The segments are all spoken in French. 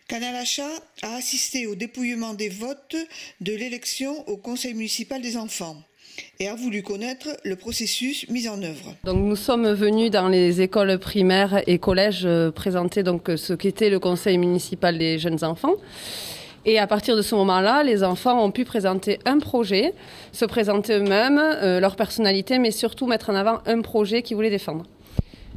Canal Achat a assisté au dépouillement des votes de l'élection au conseil municipal des enfants et a voulu connaître le processus mis en œuvre. Donc nous sommes venus dans les écoles primaires et collèges présenter donc ce qu'était le conseil municipal des jeunes enfants. Et à partir de ce moment-là, les enfants ont pu présenter un projet, se présenter eux-mêmes, leur personnalité, mais surtout mettre en avant un projet qu'ils voulaient défendre.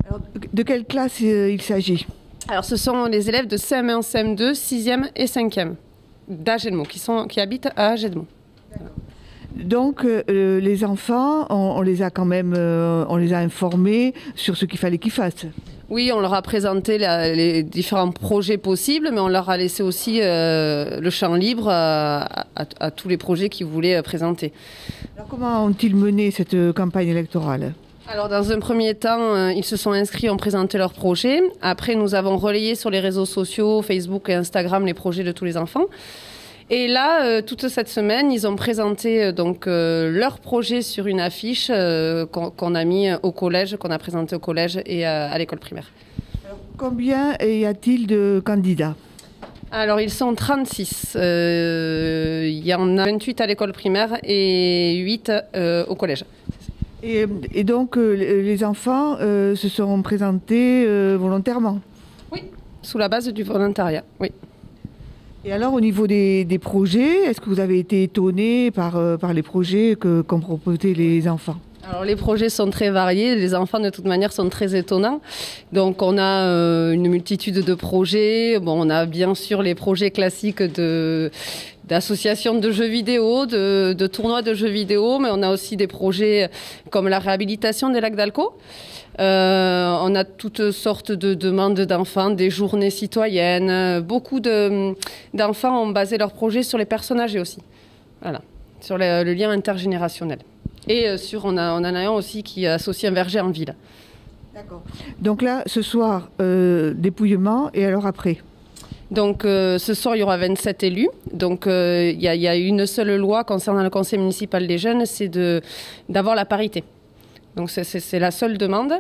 Alors, de quelle classe il s'agit? Alors ce sont les élèves de CM1, CM2, 6e et 5e d'Agelmont qui habitent à Agelmont. Donc les enfants, on les a quand même on les a informés sur ce qu'il fallait qu'ils fassent. Oui, on leur a présenté les différents projets possibles, mais on leur a laissé aussi le champ libre à tous les projets qu'ils voulaient présenter. Alors comment ont-ils mené cette campagne électorale? Alors dans un premier temps, ils se sont inscrits, ont présenté leurs projets. Après, nous avons relayé sur les réseaux sociaux, Facebook et Instagram, les projets de tous les enfants. Et là, toute cette semaine, ils ont présenté leur projet sur une affiche qu'on a mis au collège, qu'on a présenté au collège et à l'école primaire. Alors, combien y a-t-il de candidats? Alors, ils sont 36. Il y en a 28 à l'école primaire et 8 au collège. Et donc, les enfants se sont présentés volontairement? Oui, sous la base du volontariat, oui. Et alors, au niveau des projets, est-ce que vous avez été étonné par les projets qu'ont proposés les enfants? Alors les projets sont très variés, les enfants de toute manière sont très étonnants. Donc on a une multitude de projets. Bon, on a bien sûr les projets classiques d'associations de jeux vidéo, de tournois de jeux vidéo, mais on a aussi des projets comme la réhabilitation des lacs d'Alcaud. On a toutes sortes de demandes d'enfants, des journées citoyennes. Beaucoup d'enfants ont basé leurs projets sur les personnes âgées aussi. Voilà, sur le lien intergénérationnel. Et on en a un aussi qui associe un verger en ville. D'accord. Donc là, ce soir, dépouillement, et alors après? Donc ce soir, il y aura 27 élus. Donc il y a une seule loi concernant le conseil municipal des jeunes, c'est d'avoir la parité. Donc c'est la seule demande.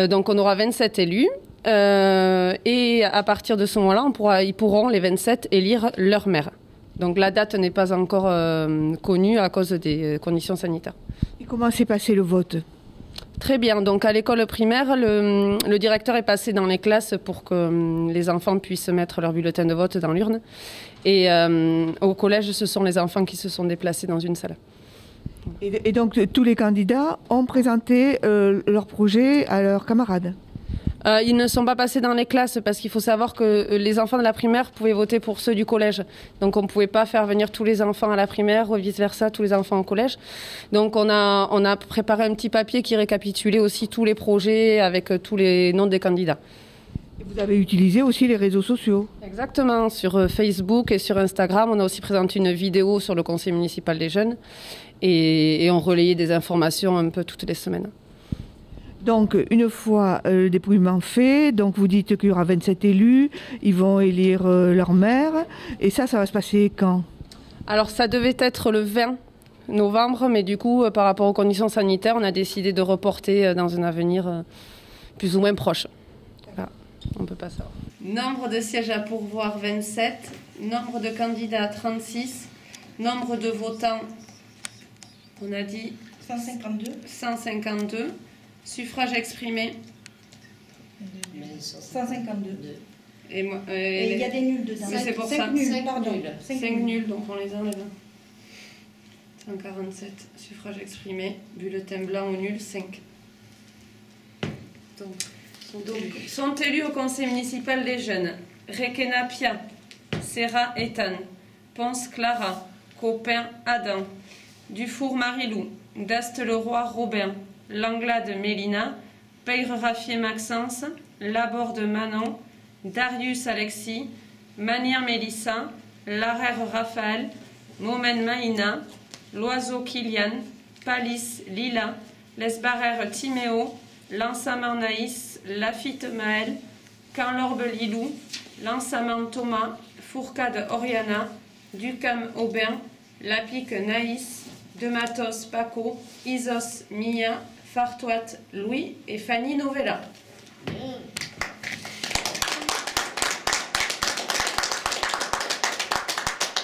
Donc on aura 27 élus. Et à partir de ce moment-là, ils pourront, les 27, élire leur maire. Donc la date n'est pas encore connue à cause des conditions sanitaires. Et comment s'est passé le vote? Très bien. Donc à l'école primaire, le directeur est passé dans les classes pour que les enfants puissent mettre leur bulletin de vote dans l'urne. Et au collège, ce sont les enfants qui se sont déplacés dans une salle. Et donc tous les candidats ont présenté leur projet à leurs camarades? Ils ne sont pas passés dans les classes parce qu'il faut savoir que les enfants de la primaire pouvaient voter pour ceux du collège. Donc on ne pouvait pas faire venir tous les enfants à la primaire ou vice-versa, tous les enfants au collège. Donc on a préparé un petit papier qui récapitulait aussi tous les projets avec tous les noms des candidats. Et vous avez utilisé aussi les réseaux sociaux? Exactement, sur Facebook et sur Instagram. On a aussi présenté une vidéo sur le conseil municipal des jeunes et on relayait des informations un peu toutes les semaines. Donc, une fois le dépouillement fait, donc vous dites qu'il y aura 27 élus, ils vont élire leur maire, et ça va se passer quand? Alors, ça devait être le 20 novembre, mais du coup, par rapport aux conditions sanitaires, on a décidé de reporter dans un avenir plus ou moins proche. Voilà. On ne peut pas savoir. Nombre de sièges à pourvoir, 27. Nombre de candidats, 36. Nombre de votants, on a dit 152. 152. Suffrage exprimé. 152. Et il y a des nuls dedans. C'est pour 5 ça. nuls, pardon. 5 nuls, donc on les enlève. 147. Suffrage exprimé. Bulletin blanc ou nul, 5. Donc, sont élus au conseil municipal des jeunes Requena Pia, Serra Ethan, Ponce Clara, Copin Adam, Dufour Marilou, Dast-le-Roi Robin, Langlade Mélina, Peyre-Raffier Maxence, Laborde Manon, Darius Alexis, Manière Mélissa, Larère Raphaël, Momen Maïna, Loiseau Kilian, Palis Lila, Lesbarère Timéo, Lansaman Naïs, Lafitte Maël, Canlorbe Lilou, Lansaman Thomas, Fourcade Oriana, Ducam Aubin, Lapique Naïs, Dematos Paco, Isos Mia, Fartoat Louis et Fanny Novella.